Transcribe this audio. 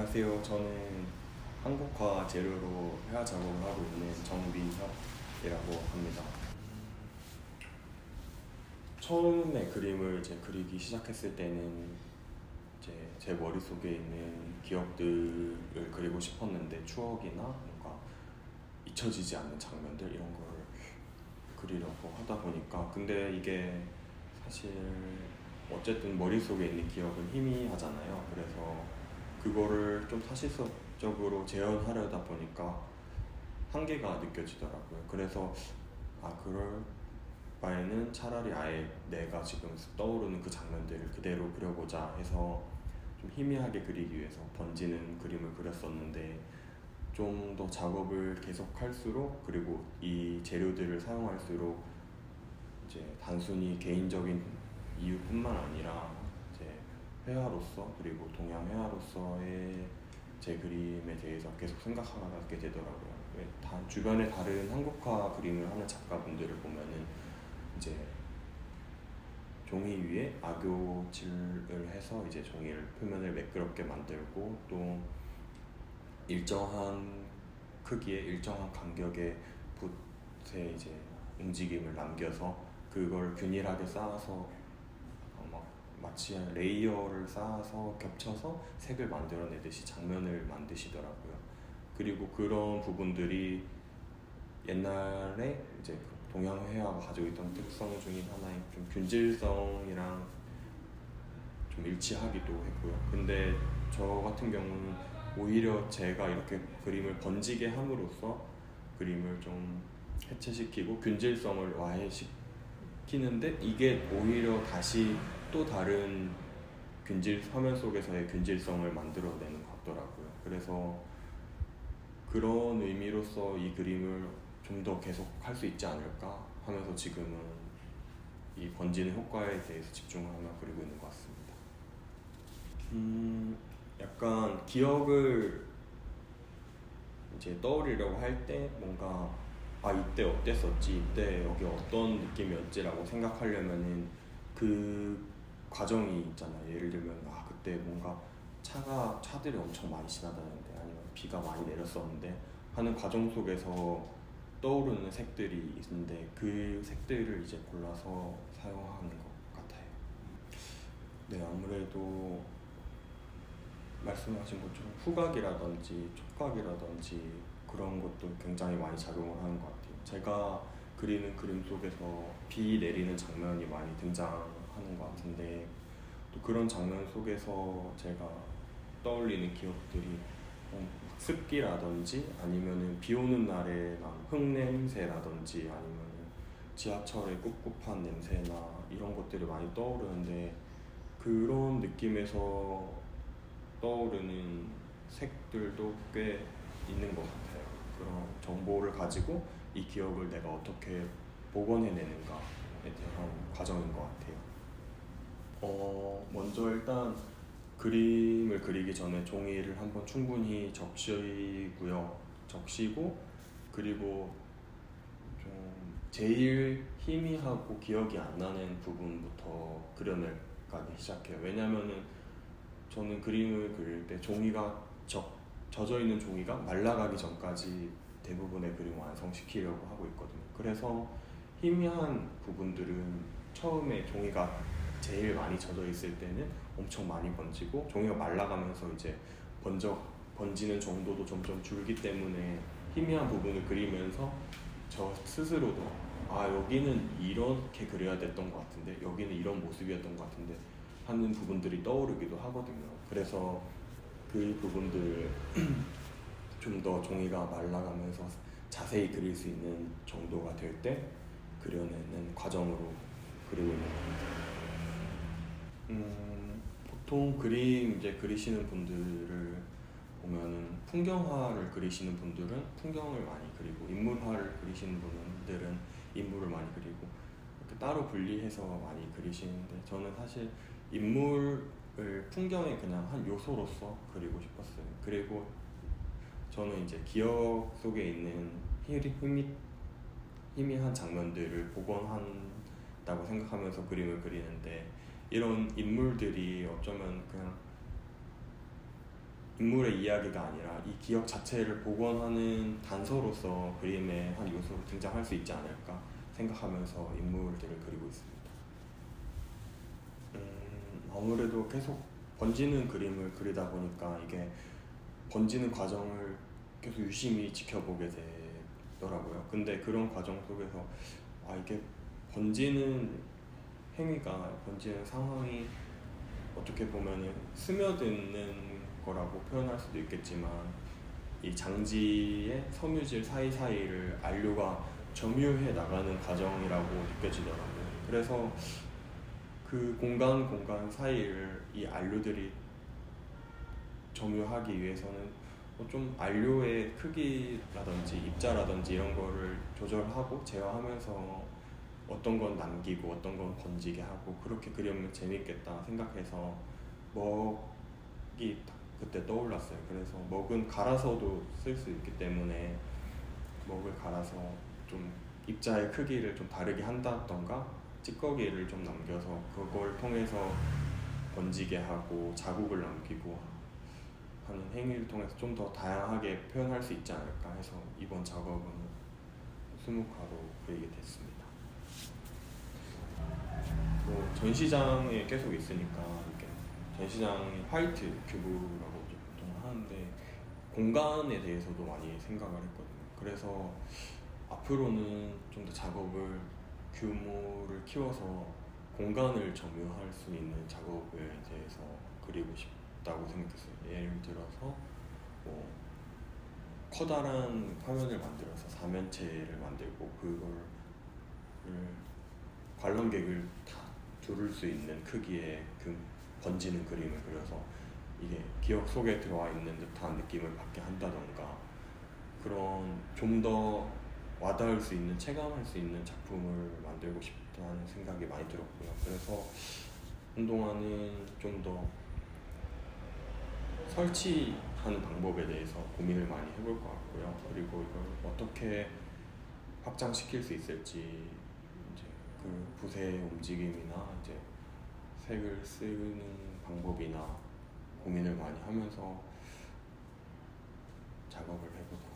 안녕하세요. 저는 한국화 재료로 회화 작업을 하고 있는 정민혁이라고 합니다. 처음에 그림을 이제 그리기 시작했을 때는 이제 제 머릿속에 있는 기억들을 그리고 싶었는데 추억이나 뭔가 잊혀지지 않는 장면들 이런 걸 그리려고 하다 보니까 근데 이게 사실 어쨌든 머릿속에 있는 기억은 희미하잖아요. 그래서 그거를 좀 사실적으로 재현하려다 보니까 한계가 느껴지더라고요. 그래서 그럴 바에는 차라리 아예 내가 지금 떠오르는 그 장면들을 그대로 그려보자 해서 좀 희미하게 그리기 위해서 번지는 그림을 그렸었는데 좀 더 작업을 계속할수록 그리고 이 재료들을 사용할수록 이제 단순히 개인적인 이유뿐만 아니라 이제 회화로서 그리고 동양 회화로서의 제 그림에 대해서 계속 생각하게 되더라고요. 주변에 다른 한국화 그림을 하는 작가분들을 보면은 이제 종이 위에 악교칠을 해서 이제 종이를 표면을 매끄럽게 만들고 또 일정한 크기의 일정한 간격의 붓에 이제 움직임을 남겨서 그걸 균일하게 쌓아서 마치 레이어를 쌓아서 겹쳐서 색을 만들어내듯이 장면을 만드시더라고요. 그리고 그런 부분들이 옛날에 이제 동양 회화가 가지고 있던 특성 중인 하나인 좀 균질성이랑 좀 일치하기도 했고요. 근데 저 같은 경우는 오히려 제가 이렇게 그림을 번지게 함으로써 그림을 좀 해체시키고 균질성을 와해시키는데 이게 오히려 다시 또 다른 화면 속에서의 균질성을 만들어내는 것 같더라고요. 그래서 그런 의미로서 이 그림을 좀 더 계속 할 수 있지 않을까 하면서 지금은 이 번지는 효과에 대해서 집중하며 그리고 있는 것 같습니다. 약간 기억을 이제 떠올리려고 할 때 뭔가 이때 어땠었지, 이때 여기 어떤 느낌이었지라고 생각하려면은 그 과정이 있잖아요. 예를 들면 그때 뭔가 차들이 엄청 많이 지나다녔는데 아니면 비가 많이 내렸었는데 하는 과정 속에서 떠오르는 색들이 있는데 그 색들을 이제 골라서 사용하는 것 같아요. 네, 아무래도 말씀하신 것처럼 후각이라든지 촉각이라든지 그런 것도 굉장히 많이 작용을 하는 것 같아요. 제가 그리는 그림 속에서 비 내리는 장면이 많이 등장하는 것 같은데 또 그런 장면 속에서 제가 떠올리는 기억들이 습기라든지 아니면은 비 오는 날에 난 흙냄새라든지 아니면은 지하철의 꿉꿉한 냄새나 이런 것들이 많이 떠오르는데 그런 느낌에서 떠오르는 색들도 꽤 있는 것 같아요. 그런 정보를 가지고 이 기억을 내가 어떻게 복원해내는가에 대한 과정인 것 같아요. 먼저 일단 그림을 그리기 전에 종이를 한번 충분히 적시고 그리고 좀 제일 희미하고 기억이 안 나는 부분부터 그려내가기 시작해요. 왜냐면은 저는 그림을 그릴 때 젖어 있는 종이가 말라가기 전까지 대부분의 그림을 완성시키려고 하고 있거든요. 그래서 희미한 부분들은 처음에 종이가 제일 많이 젖어 있을 때는 엄청 많이 번지고 종이가 말라가면서 이제 번지는 정도도 점점 줄기 때문에 희미한 부분을 그리면서 저 스스로도 여기는 이렇게 그려야 됐던 것 같은데 여기는 이런 모습이었던 것 같은데 하는 부분들이 떠오르기도 하거든요. 그래서 그 부분들을 좀 더 종이가 말라가면서 자세히 그릴 수 있는 정도가 될 때 그려내는 과정으로 그리고 있는 겁니다. 보통 그림 이제 그리시는 분들을 보면은 풍경화를 그리시는 분들은 풍경을 많이 그리고 인물화를 그리시는 분들은 인물을 많이 그리고 이렇게 따로 분리해서 많이 그리시는데 저는 사실 인물을 풍경의 그냥 한 요소로서 그리고 싶었어요. 그리고 저는 이제 기억 속에 있는 희미한 장면들을 복원한다고 생각하면서 그림을 그리는데 이런 인물들이 어쩌면 그냥 인물의 이야기가 아니라 이 기억 자체를 복원하는 단서로서 그림의 한 요소로 등장할 수 있지 않을까 생각하면서 인물들을 그리고 있습니다. 아무래도 계속 번지는 그림을 그리다 보니까 이게 번지는 과정을 계속 유심히 지켜보게 되더라고요. 근데 그런 과정 속에서 이게 번지는 행위가, 번지는 상황이 어떻게 보면은 스며드는 거라고 표현할 수도 있겠지만 이 장지의 섬유질 사이사이를 안료가 점유해 나가는 과정이라고 느껴지더라고요. 그래서 그 공간 사이를 이 안료들이 점유하기 위해서는 좀 안료의 크기라든지 입자라든지 이런 거를 조절하고 제어하면서 어떤 건 남기고 어떤 건 번지게 하고 그렇게 그리면 재밌겠다 생각해서 먹이 그때 떠올랐어요. 그래서 먹은 갈아서도 쓸 수 있기 때문에 먹을 갈아서 좀 입자의 크기를 좀 다르게 한다던가 찌꺼기를 좀 남겨서 그걸 통해서 번지게 하고 자국을 남기고 하는 행위를 통해서 좀 더 다양하게 표현할 수 있지 않을까 해서 이번 작업은 수묵화로 그리게 됐습니다. 뭐 전시장에 계속 있으니까 이렇게 전시장이 화이트 큐브라고 보통 하는데 공간에 대해서도 많이 생각을 했거든요. 그래서 앞으로는 좀 더 작업을 규모를 키워서 공간을 점유할 수 있는 작업에 대해서 그리고 싶다고 생각했어요. 예를 들어서 뭐 커다란 화면을 만들어서 사면체를 만들고 그거를 관람객을 다 두를 수 있는 크기의 그 번지는 그림을 그려서 이게 기억 속에 들어와 있는 듯한 느낌을 받게 한다던가 그런 좀 더 와닿을 수 있는, 체감할 수 있는 작품을 만들고 싶다는 생각이 많이 들었고요. 그래서 한동안은 좀 더 설치하는 방법에 대해서 고민을 많이 해볼 것 같고요. 그리고 이걸 어떻게 확장시킬 수 있을지 이제 그 붓의 움직임이나 이제 색을 쓰는 방법이나 고민을 많이 하면서 작업을 해보고